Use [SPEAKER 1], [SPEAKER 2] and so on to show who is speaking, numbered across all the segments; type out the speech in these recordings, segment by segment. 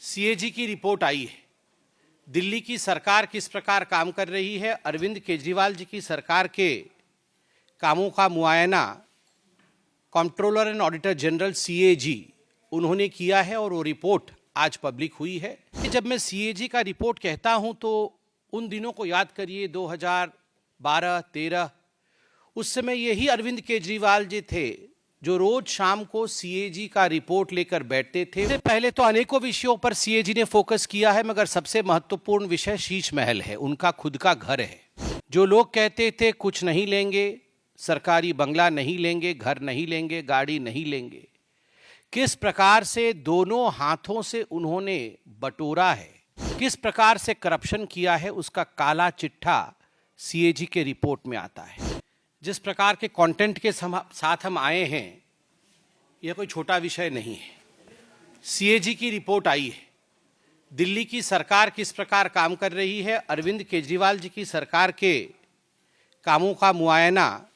[SPEAKER 1] CAG की report आई है। दिल्ली की सरकार किस प्रकार काम कर रही है, अरविंद केजरीवाल जी की सरकार के कामों का मुआयना controller and auditor general CAG उन्होंने किया है और वो रिपोर्ट आज पब्लिक हुई है। जब मैं सीएजी का रिपोर्ट कहता हूं तो उन दिनों को याद करिए, 2012-13। उस समय यही अरविंद केजरीवाल जी थे जो रोज शाम को सीएजी का रिपोर्ट लेकर बैठते थे। इससे पहले तो अनेकों विषयों पर सीएजी ने फोकस किया है, मगर सबसे महत्वपूर्ण विषय शीश महल है, उनका खुद का घर है। जो लोग कहते थे कुछ नहीं लेंगे, सरकारी बंगला नहीं लेंगे, घर नहीं लेंगे, गाड़ी नहीं लेंगे, किस प्रकार से दोनों हाथों से उन्होंने बटोरा है, किस प्रकार से करप्शन किया है, उसका काला चिट्ठा सीएजी के रिपोर्ट में आता है। जिस प्रकार के कंटेंट के साथ हम आए हैं, यह कोई छोटा विषय नहीं है। सीएजी की रिपोर्ट आई है। दिल्ली की सरकार किस प्रकार काम कर रही है, अरविंद केजरीवाल जी की सरकार के कामों का मुआयना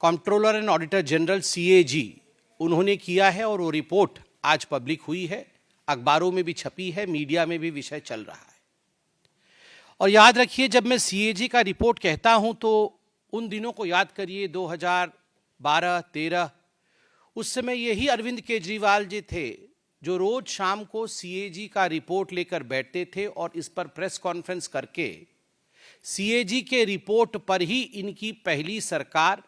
[SPEAKER 1] controller and auditor general CAG उन्होंने किया है और वो रिपोर्ट आज पब्लिक हुई है, अखबारों में भी छपी है, मीडिया में भी विषय चल रहा है। और याद रखिए, जब मैं सीएजी का रिपोर्ट कहता हूं तो उन दिनों को याद करिए, 2012-13। उस समय यही अरविंद केजरीवाल जी थे जो रोज शाम को सीएजी का रिपोर्ट लेकर बैठते थे और इस पर प्रेस कॉन्फ्रेंस करके सीएजी के रिपोर्ट पर ही इनकी पहली सरकार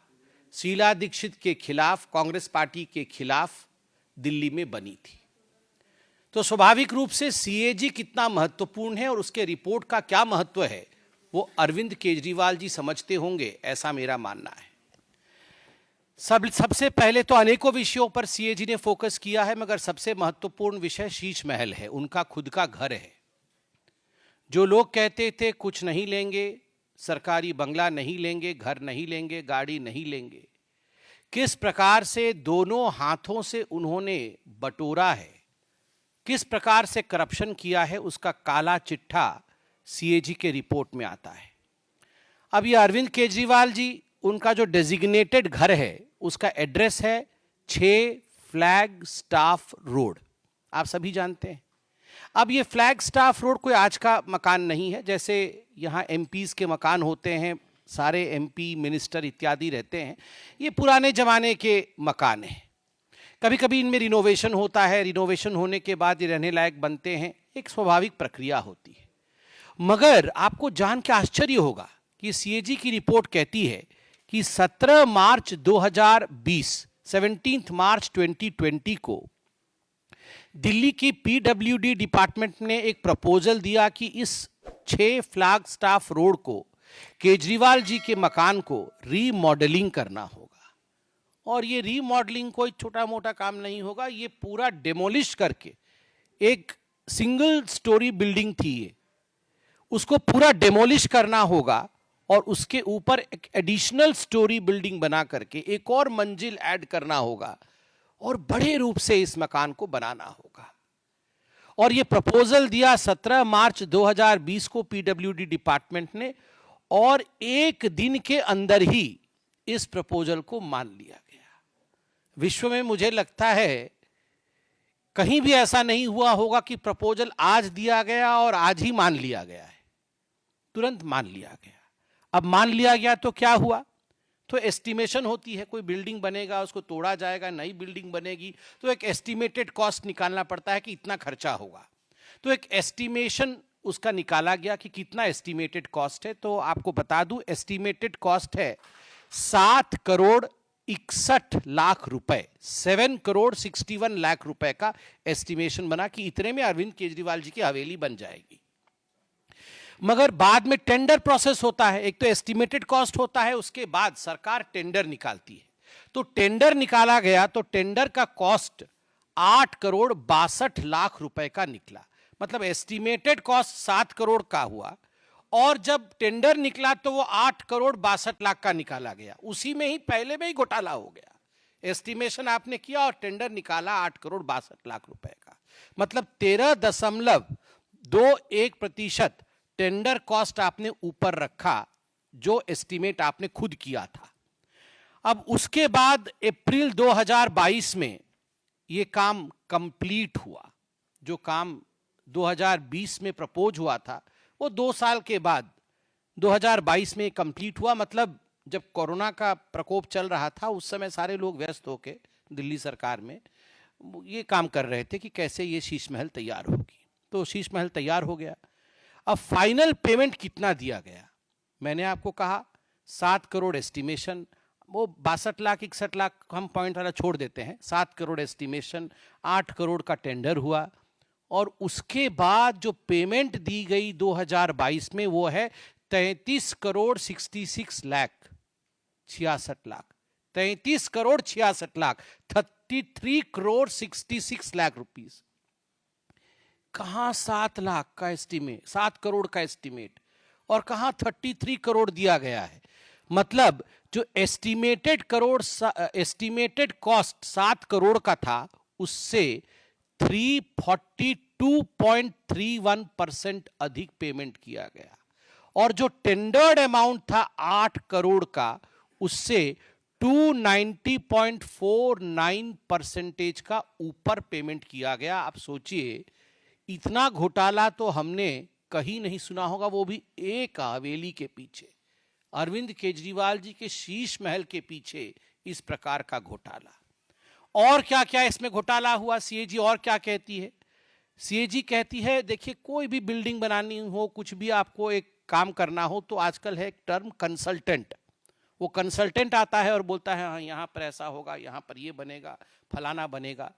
[SPEAKER 1] शीला दीक्षित के खिलाफ, कांग्रेस पार्टी के खिलाफ दिल्ली में बनी थी। तो स्वाभाविक रूप से सीएजी कितना महत्वपूर्ण है और उसके रिपोर्ट का क्या महत्व है, वो अरविंद केजरीवाल जी समझते होंगे, ऐसा मेरा मानना है। सबसे पहले तो अनेकों विषयों पर सीएजी ने फोकस किया है, मगर सबसे महत्वपूर्ण विषय शीश महल है, उनका खुद का घर है। जो लोग कहते थे कुछ नहीं लेंगे, सरकारी बंगला नहीं लेंगे, घर नहीं लेंगे, गाड़ी नहीं लेंगे, किस प्रकार से दोनों हाथों से उन्होंने बटोरा है, किस प्रकार से करप्शन किया है, उसका काला चिट्ठा सीएजी के रिपोर्ट में आता है। अब ये अरविंद केजरीवाल जी, उनका जो डेजिग्नेटेड घर है उसका एड्रेस है 6 फ्लैग स्टाफ रोड, आप सभी जानते हैं। अब ये फ्लैग स्टाफ रोड कोई आज का मकान नहीं है, जैसे यहाँ एमपीज के मकान होते हैं, सारे एमपी मिनिस्टर इत्यादि रहते हैं, ये पुराने जमाने के मकान हैं। कभी कभी इनमें रिनोवेशन होता है, रिनोवेशन होने के बाद ये रहने लायक बनते हैं, एक स्वाभाविक प्रक्रिया होती है। मगर आपको जान के आश्चर्य होगा कि सीएजी की रिपोर्ट कहती है कि 17 मार्च 2020, 17 मार्च 2020 को दिल्ली की पीडब्ल्यूडी डिपार्टमेंट ने एक प्रपोजल दिया कि इस 6 फ्लैग स्टाफ रोड को, केजरीवाल जी के मकान को रीमॉडलिंग करना होगा। और ये रीमॉडलिंग कोई छोटा मोटा काम नहीं होगा, ये पूरा डेमोलिश करके, एक सिंगल स्टोरी बिल्डिंग थी ये, उसको पूरा डेमोलिश करना होगा और उसके ऊपर एक एडिशनल स्टोरी बिल्डिंग बना करके एक और मंजिल ऐड करना होगा और बड़े रूप से इस मकान को बनाना होगा। और ये प्रपोजल दिया 17 मार्च 2020 को पीडब्ल्यूडी डिपार्टमेंट ने, और एक दिन के अंदर ही इस प्रपोजल को मान लिया गया। विश्व में मुझे लगता है कहीं भी ऐसा नहीं हुआ होगा कि प्रपोजल आज दिया गया और आज ही मान लिया गया है, तुरंत मान लिया गया। अब मान लिया गया तो क्या हुआ, तो एस्टिमेशन होती है, कोई बिल्डिंग बनेगा, उसको तोड़ा जाएगा, नई बिल्डिंग बनेगी, तो एक एस्टिमेटेड कॉस्ट निकालना पड़ता है कि इतना खर्चा होगा। तो एक एस्टिमेशन उसका निकाला गया कि कितना एस्टिमेटेड कॉस्ट है। तो आपको बता दूं, एस्टिमेटेड कॉस्ट है 7 करोड़ 61 लाख रुपए, 7 करोड़ 61 लाख रुपए का एस्टिमेशन बना कि इतने में अरविंद केजरीवाल जी की हवेली बन जाएगी। मगर बाद में टेंडर प्रोसेस होता है, एक तो एस्टिमेटेड कॉस्ट होता है, उसके बाद सरकार टेंडर निकालती है। तो टेंडर निकाला गया तो टेंडर का कॉस्ट 8 करोड़ 62 लाख रुपए का निकला। मतलब एस्टिमेटेड कॉस्ट 7 करोड़ का हुआ और जब टेंडर निकला तो वो 8 करोड़ 62 लाख का निकाला गया। उसी में ही पहले में ही घोटाला हो गया। एस्टिमेशन आपने किया और टेंडर निकाला 8 करोड़ 62 लाख रुपए का, मतलब 13.21% टेंडर कॉस्ट आपने ऊपर रखा, जो एस्टीमेट आपने खुद किया था। अब उसके बाद अप्रैल 2022 में ये काम कंप्लीट हुआ, जो काम 2020 में प्रपोज हुआ था वो 2 साल के बाद 2022 में कंप्लीट हुआ। मतलब जब कोरोना का प्रकोप चल रहा था उस समय सारे लोग व्यस्त होके दिल्ली सरकार में ये काम कर रहे थे कि कैसे ये शीश महल तैयार होगी। तो शीश महल तैयार हो गया। अब फाइनल पेमेंट कितना दिया गया, मैंने आपको कहा 7 करोड़ एस्टिमेशन, वो 62 लाख 61 लाख हम पॉइंट वाला छोड़ देते हैं, 7 करोड़ एस्टिमेशन, 8 करोड़ का टेंडर हुआ और उसके बाद जो पेमेंट दी गई 2022 में वो है 33 करोड़ 66 लाख 66 लाख 33 करोड़ 66 लाख 33 करोड़ 66 लाख रुपीस। कहां 7 लाख का एस्टीमेट, 7 करोड़ का एस्टीमेट और कहां 33 करोड़ दिया गया है। मतलब जो एस्टीमेटेड कॉस्ट 7 करोड़ का था उससे 342.31% अधिक पेमेंट किया गया और जो टेंडर्ड अमाउंट था 8 करोड़ का उससे 290.49% का ऊपर पेमेंट किया गया। आप सोचिए इतना घोटाला तो हमने कहीं नहीं सुना होगा, वो भी एक हवेली के पीछे, अरविंद केजरीवाल जी के शीश महल के पीछे इस प्रकार का घोटाला। और क्या क्या इसमें घोटाला हुआ, सीएजी और क्या कहती है? सीएजी कहती है देखिए कोई भी बिल्डिंग बनानी हो, कुछ भी आपको एक काम करना हो तो आजकल है एक टर्म कंसल्टेंट। वो कंसल्टेंट आता है और बोलता है हाँ यहाँ पर ऐसा होगा, यहाँ पर ये बनेगा, फलाना बनेगा,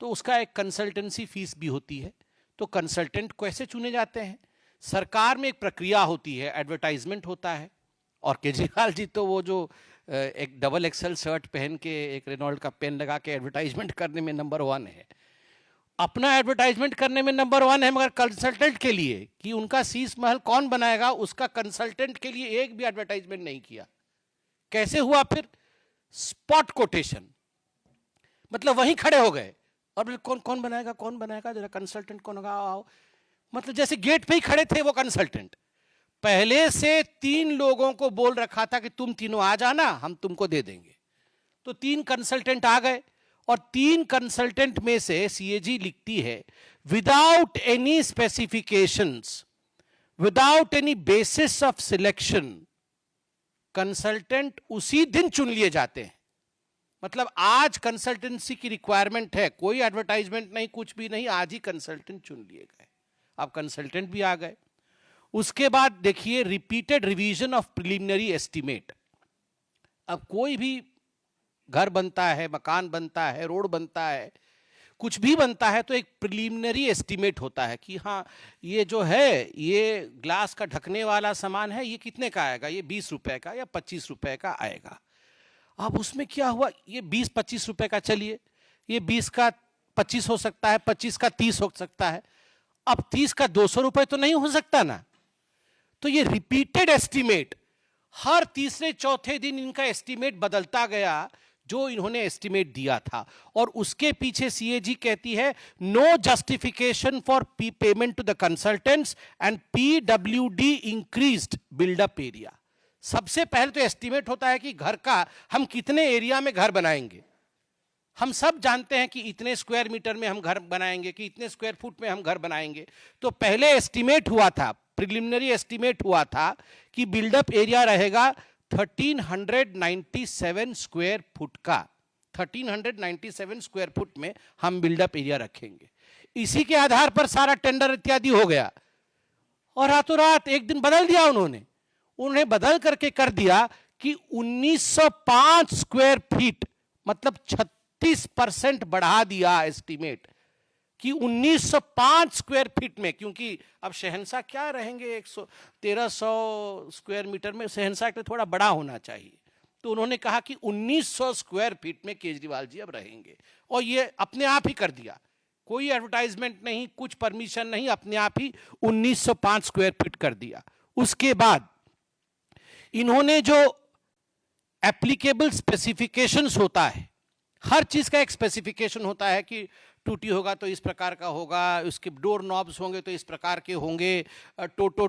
[SPEAKER 1] तो उसका एक कंसल्टेंसी फीस भी होती है। तो कंसल्टेंट कैसे चुने जाते हैं? सरकार में एक प्रक्रिया होती है, एडवर्टाइजमेंट होता है और केजरीवाल जी तो वो जो एक डबल एक्सल शर्ट पहन के एक रेनॉल्ड का पेन लगा के एडवर्टाइजमेंट करने में नंबर 1 है, अपना एडवर्टाइजमेंट करने में नंबर 1 है, मगर कंसल्टेंट के लिए कि उनका शीश महल कौन बनाएगा उसका कंसल्टेंट के लिए एक भी एडवर्टाइजमेंट नहीं किया। कैसे हुआ फिर? स्पॉट कोटेशन, मतलब वहीं खड़े हो गए और कौन कौन बनाएगा जरा कंसल्टेंट कौन होगा, आओ। मतलब जैसे गेट पे ही खड़े थे वो कंसल्टेंट। पहले से 3 लोगों को बोल रखा था कि तुम तीनों आ जाना, हम तुमको दे देंगे। तो 3 कंसल्टेंट आ गए और 3 कंसल्टेंट में से सीएजी लिखती है without any specifications, without any basis of selection, consultant उसी दिन चुन लिए जाते हैं। मतलब आज कंसल्टेंसी की रिक्वायरमेंट है, कोई एडवर्टाइजमेंट नहीं, कुछ भी नहीं, आज ही कंसल्टेंट चुन लिए गए। अब कंसल्टेंट भी आ गए। उसके बाद देखिए repeated revision of preliminary estimate. अब कोई भी घर बनता है, मकान बनता है, रोड बनता है, कुछ भी बनता है तो एक प्रिलिमिनरी एस्टीमेट होता है कि हाँ ये जो है ये ग्लास का ढकने वाला सामान है, ये कितने का आएगा, ये 20 रुपए का या 25 रुपए का आएगा। अब उसमें क्या हुआ, ये 20-25 रुपए का, चलिए ये 20 का 25 हो सकता है, 25 का 30 हो सकता है, अब 30 का 200 रुपए तो नहीं हो सकता ना। तो ये रिपीटेड एस्टीमेट, हर तीसरे चौथे दिन इनका एस्टीमेट बदलता गया जो इन्होंने एस्टीमेट दिया था। और उसके पीछे सीएजी कहती है no justification for payment to the consultants and PWD increased buildup area. सबसे पहले तो एस्टीमेट होता है कि घर का हम कितने एरिया में घर बनाएंगे। हम सब जानते हैं कि इतने स्क्वायर मीटर में हम घर बनाएंगे, कि इतने स्क्वायर फुट में हम घर बनाएंगे। तो पहले एस्टीमेट हुआ था, प्रिलिमिनरी एस्टीमेट हुआ था कि बिल्डअप एरिया रहेगा 1397 स्क्वायर फुट का। 1397 स्क्वायर फुट में हम बिल्डअप एरिया रखेंगे। इसी के आधार पर सारा टेंडर इत्यादि हो गया और रातों रात एक दिन बदल दिया उन्होंने बदल करके कर दिया कि 1905 स्क्वायर फीट, मतलब 36% बढ़ा दिया एस्टीमेट कि 1905 स्क्वायर फीट में, क्योंकि अब शहंशाह क्या रहेंगे 1300 स्क्वायर मीटर में, शहंशाह के थोड़ा बड़ा होना चाहिए। तो उन्होंने कहा कि 1900 स्क्वायर फीट में केजरीवाल जी अब रहेंगे और ये अपने आप ही कर दिया, कोई एडवर्टाइजमेंट नहीं, कुछ परमिशन नहीं, अपने आप ही 1905 स्क्वायर फीट कर दिया। उसके बाद इन्होंने जो एप्लीकेबल स्पेसिफिकेशंस होता है, हर चीज का एक स्पेसिफिकेशन होता है कि टूटी होगा तो इस प्रकार का होगा, उसके डोर नॉब्स होंगे तो इस प्रकार के होंगे, टोटो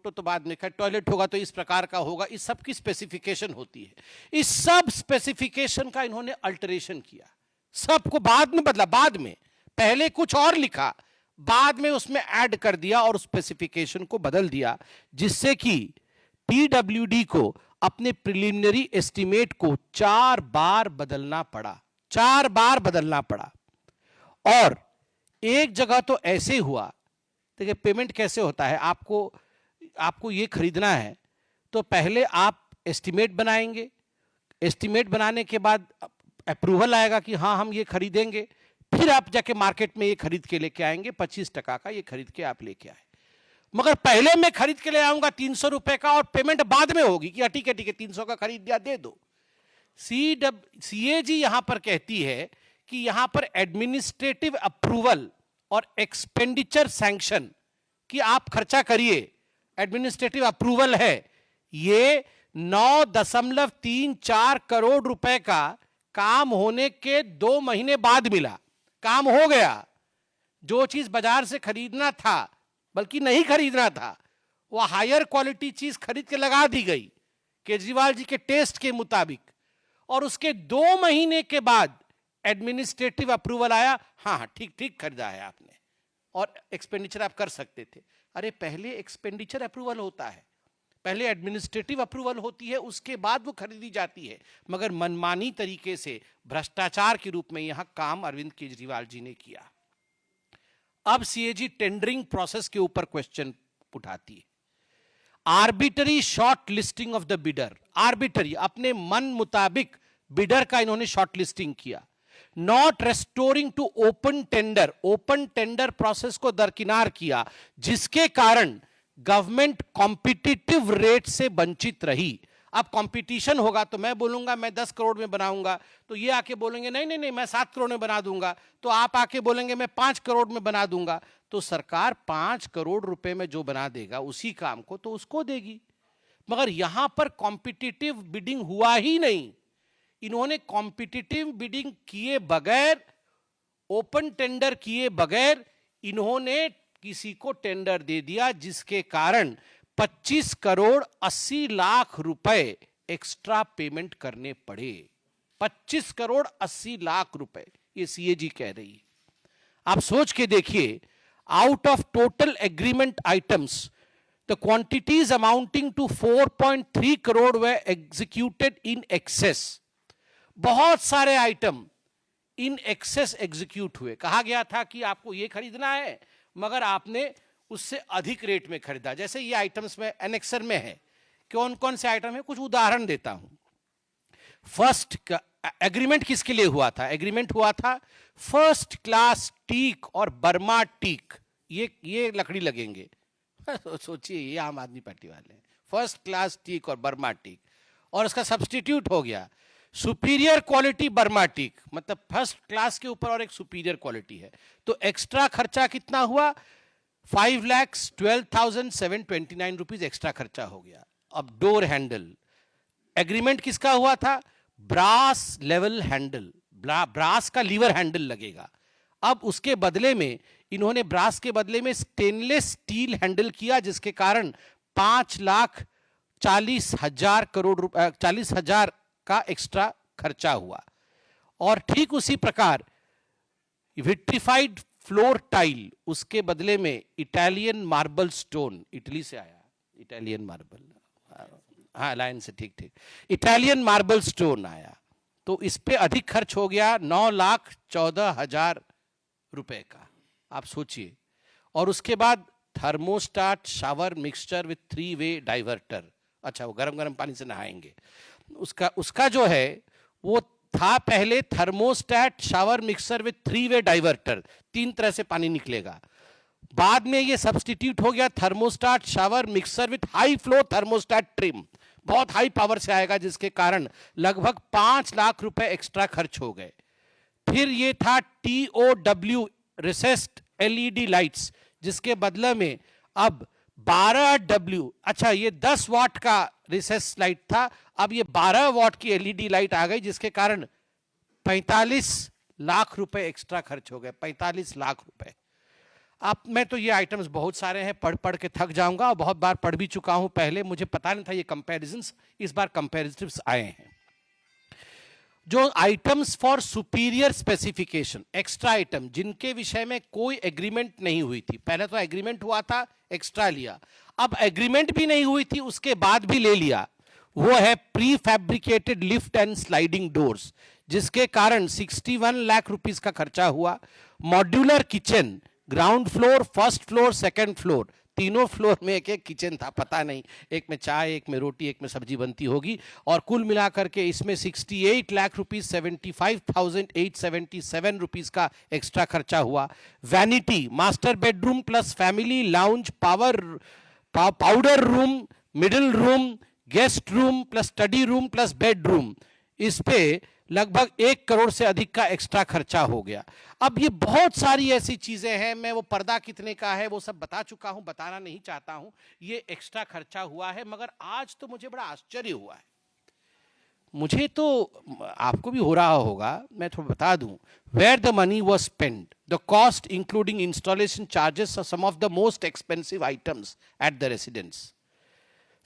[SPEAKER 1] तो बाद में, टॉयलेट होगा तो इस प्रकार का होगा, इस सब की स्पेसिफिकेशन होती है। इस सब स्पेसिफिकेशन का इन्होंने अल्टरेशन किया, सबको बाद में बदला, बाद में पहले कुछ और लिखा, बाद में उसमें ऐड कर दिया और स्पेसिफिकेशन को बदल दिया, जिससे कि पीडब्ल्यूडी को अपने प्रिलिमिनरी एस्टीमेट को 4 बार बदलना पड़ा, 4 बार बदलना पड़ा। और एक जगह तो ऐसे हुआ, देखिए पेमेंट कैसे होता है, आपको ये खरीदना है तो पहले आप एस्टीमेट बनाएंगे, एस्टीमेट बनाने के बाद अप्रूवल आएगा कि हाँ हम ये खरीदेंगे, फिर आप जाके मार्केट में ये खरीद के लेके आएंगे, 25% का ये खरीद के आप लेके आए। मगर पहले मैं खरीद के ले आऊंगा 300 रुपए का और पेमेंट बाद में होगी कि ठीक है 300 का खरीद दिया, दे दो। सीएजी यहां पर कहती है कि यहां पर एडमिनिस्ट्रेटिव अप्रूवल और एक्सपेंडिचर सैंक्शन कि आप खर्चा करिए, एडमिनिस्ट्रेटिव अप्रूवल है, ये 9.34 करोड़ रुपए का काम होने के 2 महीने बाद मिला। काम हो गया, जो चीज बाजार से खरीदना था बल्कि नहीं खरीदना था, वह हायर क्वालिटी चीज खरीद के लगा दी गई केजरीवाल जी के टेस्ट के मुताबिक, और उसके 2 महीने के बाद एडमिनिस्ट्रेटिव अप्रूवल आया, हाँ ठीक ठीक खरीदा है आपने और एक्सपेंडिचर आप कर सकते थे। अरे पहले एक्सपेंडिचर अप्रूवल होता है, पहले एडमिनिस्ट्रेटिव अप्रूवल होती है, उसके बाद वो खरीदी जाती है। मगर मनमानी तरीके से भ्रष्टाचार के रूप में यहां काम अरविंद केजरीवाल जी ने किया। अब सीएजी टेंडरिंग प्रोसेस के ऊपर क्वेश्चन उठाती है। Arbitrary shortlisting of the bidder, arbitrary अपने मन मुताबिक बिडर का इन्होंने शॉर्ट लिस्टिंग किया। Not restoring to open tender, open tender process को दरकिनार किया, जिसके कारण गवर्नमेंट कॉम्पिटिटिव रेट से वंचित रही। अब कंपटीशन होगा तो मैं बोलूंगा मैं 10 करोड़ में बनाऊंगा, तो ये आके बोलेंगे नहीं नहीं नहीं मैं 7 करोड़ में बना दूंगा, तो आप आके बोलेंगे मैं 5 करोड़ में बना दूंगा, तो सरकार 5 करोड़ रुपए में जो बना देगा उसी काम को तो उसको देगी। मगर यहां पर कॉम्पिटिटिव बिडिंग हुआ ही नहीं, इन्होंने कॉम्पिटिटिव बिडिंग किए बगैर, ओपन टेंडर किए बगैर इन्होंने किसी को टेंडर दे दिया, जिसके कारण 25 करोड़ 80 लाख रुपए एक्स्ट्रा पेमेंट करने पड़े। 25 करोड़ 80 लाख रुपए, ये सीएजी कह रही है। आप सोच के देखिए, out of total agreement items the quantities amounting to 4.3 crore were executed in excess. बहुत सारे आइटम इन एक्सेस एग्जीक्यूट हुए। कहा गया था कि आपको ये खरीदना है मगर आपने उससे अधिक रेट में खरीदा। जैसे ये आइटम्स में एनेक्सर में है, कौन कौन से आइटम है, कुछ उदाहरण देता हूं। फर्स्ट एग्रीमेंट किसके लिए हुआ था? एग्रीमेंट हुआ था फर्स्ट क्लास टीक और बर्मा टीक, ये लकड़ी लगेंगे। सोचिए, ये आम आदमी पार्टी वाले हैं, फर्स्ट क्लास टीक और बर्मा टीक, और उसका सब्स्टिट्यूट हो गया सुपीरियर क्वालिटी बर्मा टीक, मतलब फर्स्ट क्लास के ऊपर और एक सुपीरियर क्वालिटी है। तो एक्स्ट्रा खर्चा कितना हुआ? 5,12,729 रुपीज एक्स्ट्रा खर्चा हो गया। अब डोर हैंडल, एग्रीमेंट किसका हुआ था? ब्रास लेवल हैंडल, ब्रास का लीवर हैंडल लगेगा। अब उसके बदले में इन्होंने ब्रास के बदले में स्टेनलेस स्टील हैंडल किया, जिसके कारण 5,40,000 करोड़ रुपए, 40,000 का एक्स्ट्रा खर्चा हुआ। और ठीक उसी प्रकार विट्रिफाइड फ्लोर टाइल, उसके बदले में इटालियन मार्बल स्टोन, इटली से आया इटालियन मार्बल, हाँ लाइन से ठीक ठीक, इटालियन मार्बल स्टोन आया, तो इस पे अधिक खर्च हो गया 9,14,000 रुपए का। आप सोचिए। और उसके बाद thermostat shower mixture with 3 way diverter, अच्छा वो गरम गरम पानी से नहाएंगे, उसका जो है वो था पहले thermostat shower mixer with 3 way diverter, 3 तरह से पानी निकलेगा। बाद में ये सब्स्टिट्यूट हो गया thermostat shower mixer with high flow thermostat trim, बहुत हाई पावर से आएगा, जिसके कारण लगभग 5 लाख रुपए एक्स्ट्रा खर्च हो गए। फिर ये था TOW रिसेस्ड LED लाइट्स, जिसके बदले में अब 12W, अच्छा ये 10 वाट का रिसेस लाइट था, अब ये 12 वाट की LED लाइट आ गई, जिसके कारण 45 लाख रुपए एक्स्ट्रा खर्च हो गए, 45 लाख रुपए। अब मैं तो ये आइटम्स बहुत सारे हैं, पढ़ पढ़ के थक जाऊंगा, और बहुत बार पढ़ भी चुका हूं पहले, मुझे पता नहीं था ये कंपैरिजंस, इस बार कंपैरिजन्स आए हैं। जो items for superior specification, extra item, जिनके विषय में कोई एग्रीमेंट नहीं हुई थी, पहले तो एग्रीमेंट हुआ था, एक्स्ट्रा लिया, अब एग्रीमेंट भी नहीं हुई थी, उसके बाद भी ले लिया, वो है pre fabricated lift and sliding doors, जिसके कारण 61 लाख रुपीस का खर्चा हुआ। Modular kitchen, ground floor, first floor, second floor, तीनों फ्लोर में एक एक किचन था, पता नहीं एक में चाय, एक में रोटी, एक में सब्जी बनती होगी, और कुल मिलाकर के इसमें 68 लाख रुपीस 75,877 रुपीस का एक्स्ट्रा खर्चा हुआ। Vanity, master bedroom plus family lounge, powder room, middle room, guest room plus study room plus bedroom, इस पे लगभग 1 करोड़ से अधिक का एक्स्ट्रा खर्चा हो गया। अब ये बहुत सारी ऐसी चीजें हैं, मैं वो पर्दा कितने का है वो सब बता चुका हूं, बताना नहीं चाहता हूं, ये एक्स्ट्रा खर्चा हुआ है। मगर आज तो मुझे बड़ा आश्चर्य हुआ है, मुझे तो आपको भी हो रहा होगा, मैं थोड़ा बता दूं, where the money was spend, the cost including installation charges of some of the most expensive items at the residence.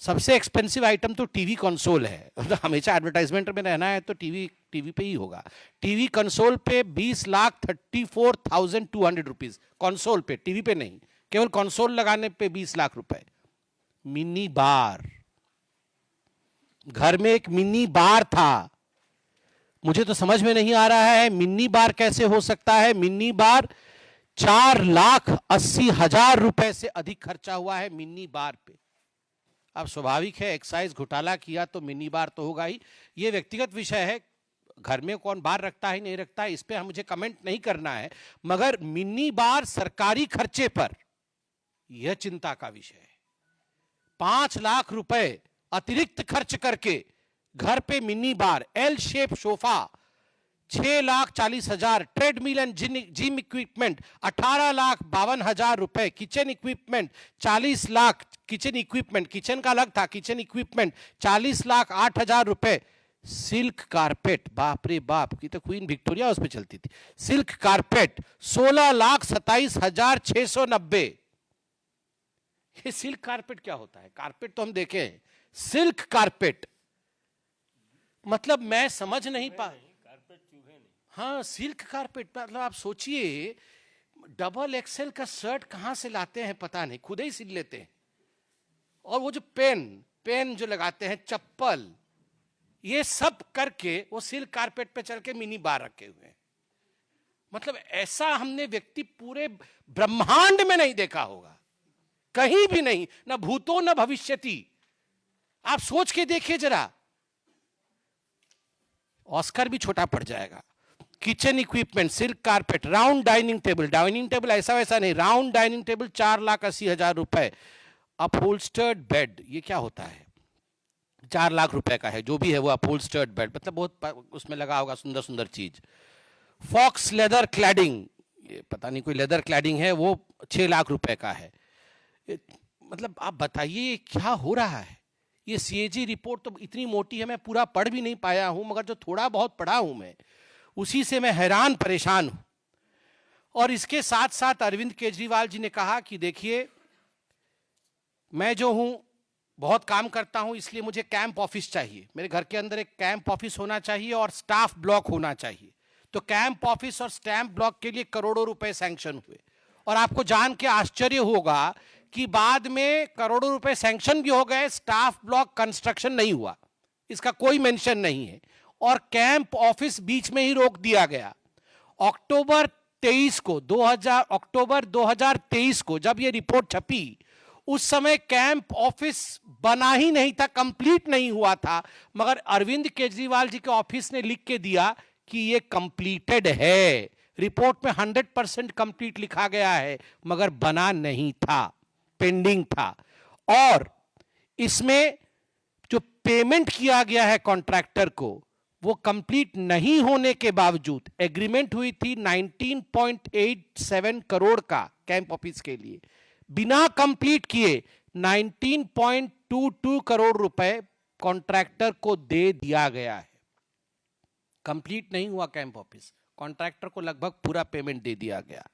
[SPEAKER 1] सबसे एक्सपेंसिव आइटम तो टीवी कंसोल है, हमेशा एडवर्टाइजमेंट में रहना है तो टीवी पे ही होगा। टीवी कंसोल पे 20,34,200 रुपीज, कंसोल पे, टीवी पे नहीं, केवल कंसोल लगाने पे 20 लाख रुपए। मिनी बार, घर में एक मिनी बार था, मुझे तो समझ में नहीं आ रहा है मिनी बार कैसे हो सकता है। मिनी बार 4,80,000 रुपए से अधिक खर्चा हुआ है मिनी बार पे। अब स्वाभाविक है, एक्साइज घोटाला किया तो मिनी बार तो होगा ही, ये व्यक्तिगत विषय है, घर में कौन बार रखता है नहीं रखता है इस पे मुझे कमेंट नहीं करना है, मगर मिनी बार सरकारी खर्चे पर यह चिंता का विषय है। 5 लाख रुपए अतिरिक्त खर्च करके घर पे mini bar, L shape sofa 6,40,000, treadmill and gym equipment 18,52,000 रुपए, kitchen equipment 40 lakh, kitchen equipment, kitchen का अलग था, किचन इक्विपमेंट 40,08,000 रुपए। सिल्क कारपेट, बाप रे बाप की तो क्वीन विक्टोरिया उस पे चलती थी, सिल्क कारपेट 16,27,690। ये सिल्क कारपेट क्या होता है? कारपेट तो हम देखे हैं, सिल्क कारपेट मतलब मैं समझ नहीं पा, हाँ सिल्क कारपेट, मतलब आप सोचिए डबल एक्सेल का शर्ट कहां से लाते हैं पता नहीं, खुद ही सिल लेते हैं। और वो जो पेन जो लगाते हैं, चप्पल, ये सब करके वो सिल्क कारपेट पे चल के मिनी बार रखे हुए हैं। मतलब ऐसा हमने व्यक्ति पूरे ब्रह्मांड में नहीं देखा होगा, कहीं भी नहीं, ना भूतो न भविष्यति। आप सोच के देखिए जरा, ऑस्कर भी छोटा पड़ जाएगा। Kitchen equipment, silk carpet, round dining table ऐसा वैसा नहीं, राउंड डाइनिंग टेबल 4,80,000 रुपए। अपहोल्स्टर्ड बेड, ये क्या होता है? 4 लाख रुपए का है, जो भी है वो अपहोल्स्टर्ड बेड, मतलब बहुत उसमें लगा होगा सुंदर सुंदर चीज। फॉक्स लेदर क्लैडिंग, ये पता नहीं कोई लेदर क्लैडिंग है, वो 6 लाख रुपए का है। मतलब आप बताइए क्या हो रहा है? ये सीएजी रिपोर्ट तो इतनी मोटी है, मैं पूरा पढ़ भी नहीं पाया हूं, मगर जो थोड़ा बहुत पढ़ा हूं मैं, उसी से मैं हैरान परेशान हूं। और इसके साथ साथ अरविंद केजरीवाल जी ने कहा कि देखिए मैं जो हूं बहुत काम करता हूं, इसलिए मुझे कैंप ऑफिस चाहिए, मेरे घर के अंदर एक कैंप ऑफिस होना चाहिए और स्टाफ ब्लॉक होना चाहिए। तो कैंप ऑफिस और स्टैंप ब्लॉक के लिए करोड़ों रुपए सैंक्शन हुए। और आपको जान के आश्चर्य होगा कि बाद में करोड़ों रुपए सैंक्शन भी हो गए, स्टाफ ब्लॉक कंस्ट्रक्शन नहीं हुआ, इसका कोई मेंशन नहीं है, और कैंप ऑफिस बीच में ही रोक दिया गया। अक्टूबर 2023 को जब ये रिपोर्ट छपी, उस समय कैंप ऑफिस बना ही नहीं था, कंप्लीट नहीं हुआ था, मगर अरविंद केजरीवाल जी के ऑफिस ने लिख के दिया कि ये कंप्लीटेड है। रिपोर्ट में 100% कंप्लीट लिखा गया है, मगर बना नहीं था, पेंडिंग था। और इसमें जो पेमेंट किया गया है कॉन्ट्रैक्टर को, वो कंप्लीट नहीं होने के बावजूद, एग्रीमेंट हुई थी 19.87 करोड़ का कैंप ऑफिस के लिए, बिना कंप्लीट किए 19.22 करोड़ रुपए कॉन्ट्रैक्टर को दे दिया गया है। कंप्लीट नहीं हुआ कैंप ऑफिस, कॉन्ट्रैक्टर को लगभग पूरा पेमेंट दे दिया गया।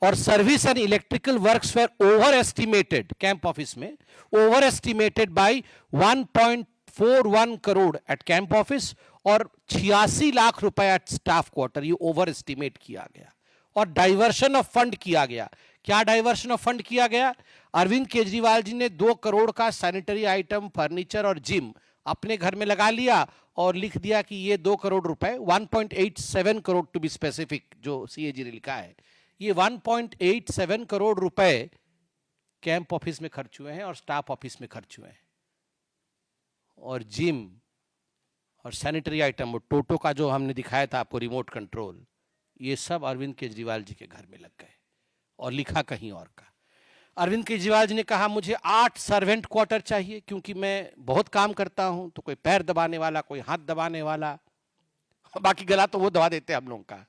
[SPEAKER 1] और service and electrical works were overestimated, camp office में overestimated by 1.41 crore at camp office और 86 लाख रुपया स्टाफ क्वार्टर, ये ओवर एस्टिमेट किया गया। और डाइवर्शन ऑफ फंड किया गया। क्या डाइवर्शन ऑफ फंड किया गया? अरविंद केजरीवाल जी ने 2 करोड़ का सैनिटरी आइटम, फर्नीचर और जिम अपने घर में लगा लिया और लिख दिया कि ये 2 करोड़ रुपए, 1.87 करोड़ टू बी स्पेसिफिक, जो सीएजी ने लिखा है, ये 1.87 करोड़ रुपए कैंप ऑफिस में खर्च हुए हैं और स्टाफ ऑफिस में खर्च हुए हैं। और जिम और सैनिटरी आइटम, वो टोटो का जो हमने दिखाया था आपको रिमोट कंट्रोल, ये सब अरविंद केजरीवाल जी के घर में लग गए और लिखा कहीं और का। अरविंद केजरीवाल जी ने कहा मुझे 8 सर्वेंट क्वार्टर चाहिए क्योंकि मैं बहुत काम करता हूं, तो कोई पैर दबाने वाला, कोई हाथ दबाने वाला, बाकी गला तो वो दबा देते हैं हम लोगों का,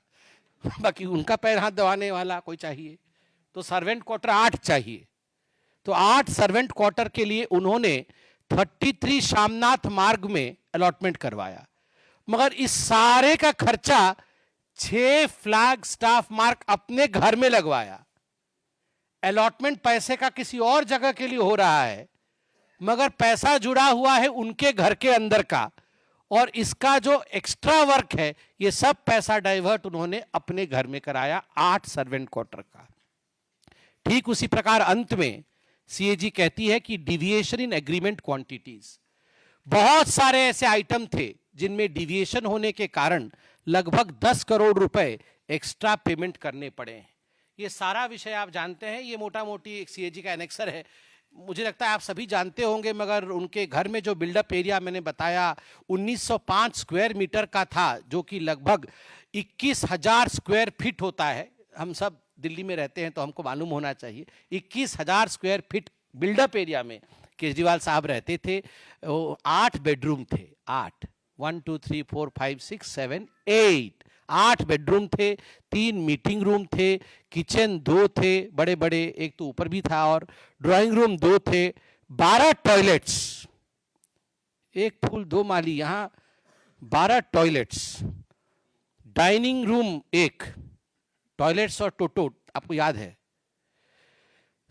[SPEAKER 1] बाकी उनका पैर हाथ दबाने वाला कोई चाहिए, तो सर्वेंट क्वार्टर 8 चाहिए। तो 8 सर्वेंट क्वार्टर के लिए उन्होंने 33 शामनाथ मार्ग में अलॉटमेंट करवाया, मगर इस सारे का खर्चा 6 फ्लैग स्टाफ मार्क अपने घर में लगवाया। अलॉटमेंट पैसे का किसी और जगह के लिए हो रहा है, मगर पैसा जुड़ा हुआ है उनके घर के अंदर का, और इसका जो एक्स्ट्रा वर्क है ये सब पैसा डाइवर्ट उन्होंने अपने घर में कराया 8 सर्वेंट क्वार्टर का। ठीक उसी प्रकार अंत में सीएजी कहती है कि डिविएशन इन एग्रीमेंट क्वांटिटीज, बहुत सारे ऐसे आइटम थे जिनमें डिविएशन होने के कारण लगभग 10 करोड़ रुपए एक्स्ट्रा पेमेंट करने पड़े हैं। ये सारा विषय आप जानते हैं, ये मोटा मोटी एक सीएजी का एनेक्सर है, मुझे लगता है आप सभी जानते होंगे, मगर उनके घर में जो बिल्डअप एरिया मैंने बताया 1905 स्क्वायर मीटर का था, जो कि लगभग 21,000 स्क्वायर फीट होता है। हम सब दिल्ली में रहते हैं तो हमको मालूम होना चाहिए, 21,000 स्क्वायर फीट बिल्डअप एरिया में केजरीवाल साहब रहते थे। 8 बेडरूम थे, 8, 1 2 3 4 5 6 7 8 बेडरूम थे, 3 मीटिंग रूम थे, किचन 2 थे बड़े बड़े, एक तो ऊपर भी था, और ड्राइंग रूम 2 थे, 12 टॉयलेट्स, एक फूल 2 माली, यहां 12 टॉयलेट्स, डाइनिंग रूम 1, टॉयलेट्स और टोटो आपको याद है,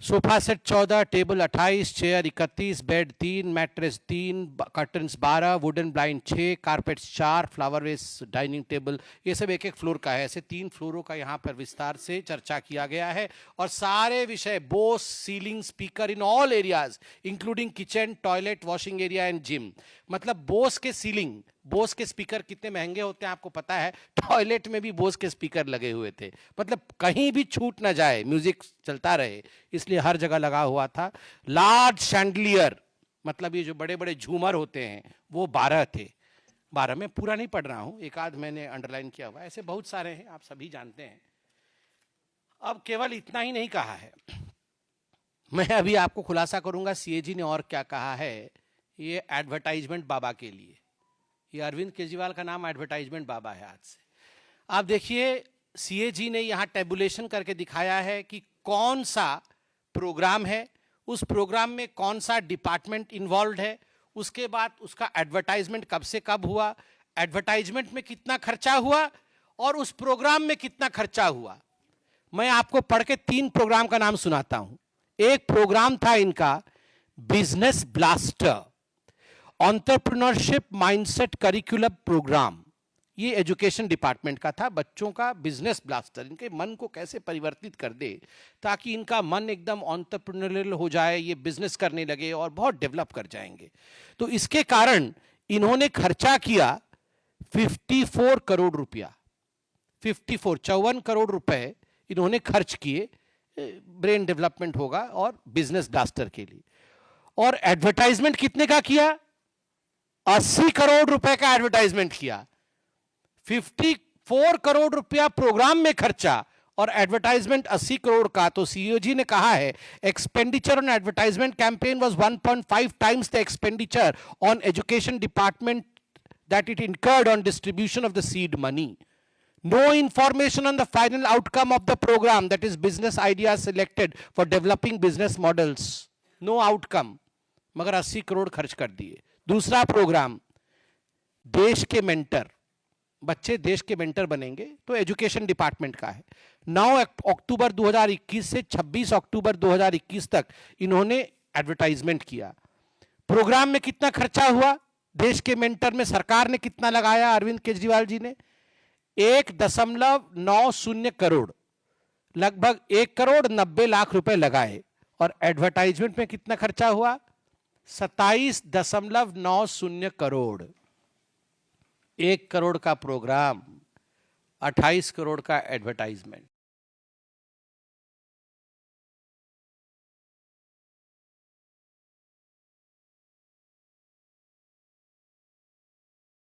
[SPEAKER 1] sofa set 14, table 28, chair 31, bed 3, mattress 3, curtains 12, wooden blind 6, carpets 4, flower vase, dining table, ये सब एक एक फ्लोर का है। ऐसे 3 फ्लोरों का यहाँ पर विस्तार से चर्चा किया गया है, और सारे विषय Bose ceiling speaker in all areas including kitchen, toilet, washing area and gym. मतलब बोस के सीलिंग, बोस के स्पीकर कितने महंगे होते हैं आपको पता है, टॉयलेट में भी बोस के स्पीकर लगे हुए थे, मतलब कहीं भी छूट ना जाए, म्यूजिक चलता रहे, इसलिए हर जगह लगा हुआ था। लार्ज शैंडलियर, मतलब ये जो बड़े बड़े झूमर होते हैं, वो 12 थे। 12 में पूरा नहीं पढ़ रहा हूं, एक आध मैंने अंडरलाइन किया हुआ, ऐसे बहुत सारे हैं, आप सभी जानते हैं। अब केवल इतना ही नहीं कहा है, मैं अभी आपको खुलासा करूंगा सीएजी ने और क्या कहा है। ये एडवर्टाइजमेंट बाबा के लिए, ये अरविंद केजरीवाल का नाम एडवर्टाइजमेंट बाबा है आज से। आप देखिए सीएजी ने यहां टेबुलेशन करके दिखाया है कि कौन सा प्रोग्राम है, उस प्रोग्राम में कौन सा डिपार्टमेंट इन्वॉल्व है, उसके बाद उसका एडवर्टाइजमेंट कब से कब हुआ, एडवर्टाइजमेंट में कितना खर्चा हुआ, और उस प्रोग्राम में कितना खर्चा हुआ। मैं आपको पढ़ के 3 प्रोग्राम का नाम सुनाता हूं। एक प्रोग्राम था इनका business blaster, entrepreneurship mindset curriculum programme, ये एजुकेशन डिपार्टमेंट का था, बच्चों का बिजनेस ब्लास्टर, इनके मन को कैसे परिवर्तित कर दे ताकि इनका मन एकदम एंटरप्रेन्योरियल हो जाए, ये बिजनेस करने लगे और बहुत डेवलप कर जाएंगे। तो इसके कारण इन्होंने खर्चा किया 54 करोड़ रुपया, 54 करोड़ रुपए इन्होंने खर्च किए, ब्रेन डेवलपमेंट होगा और बिजनेस ब्लास्टर के लिए। और एडवर्टाइजमेंट कितने का किया? 80 करोड़ रुपए का एडवर्टाइजमेंट किया। 54 करोड़ रुपया प्रोग्राम में खर्चा और एडवर्टाइजमेंट 80 करोड़ का। तो सीओजी ने कहा है expenditure on advertisement campaign was 1.5 times the expenditure on education department that it incurred on distribution of the seed money. No information on the final outcome of the program, that is business ideas selected for developing business models. No outcome. मगर 80 करोड़ खर्च कर दिए। दूसरा programme देश के mentor, बच्चे देश के मेंटर बनेंगे, तो एजुकेशन डिपार्टमेंट का है। 9 अक्टूबर 2021 से 26 अक्टूबर 2021 तक इन्होंने एडवर्टाइजमेंट किया। प्रोग्राम में कितना खर्चा हुआ? देश के मेंटर में सरकार ने कितना लगाया? अरविंद केजरीवाल जी ने 1.90 करोड़, लगभग 1,90,00,000 रुपए लगाए। और एडवर्टाइजमेंट में कितना खर्चा हुआ? 27.90 करोड़। 1 करोड़ का प्रोग्राम, 28 करोड़ का एडवर्टाइजमेंट।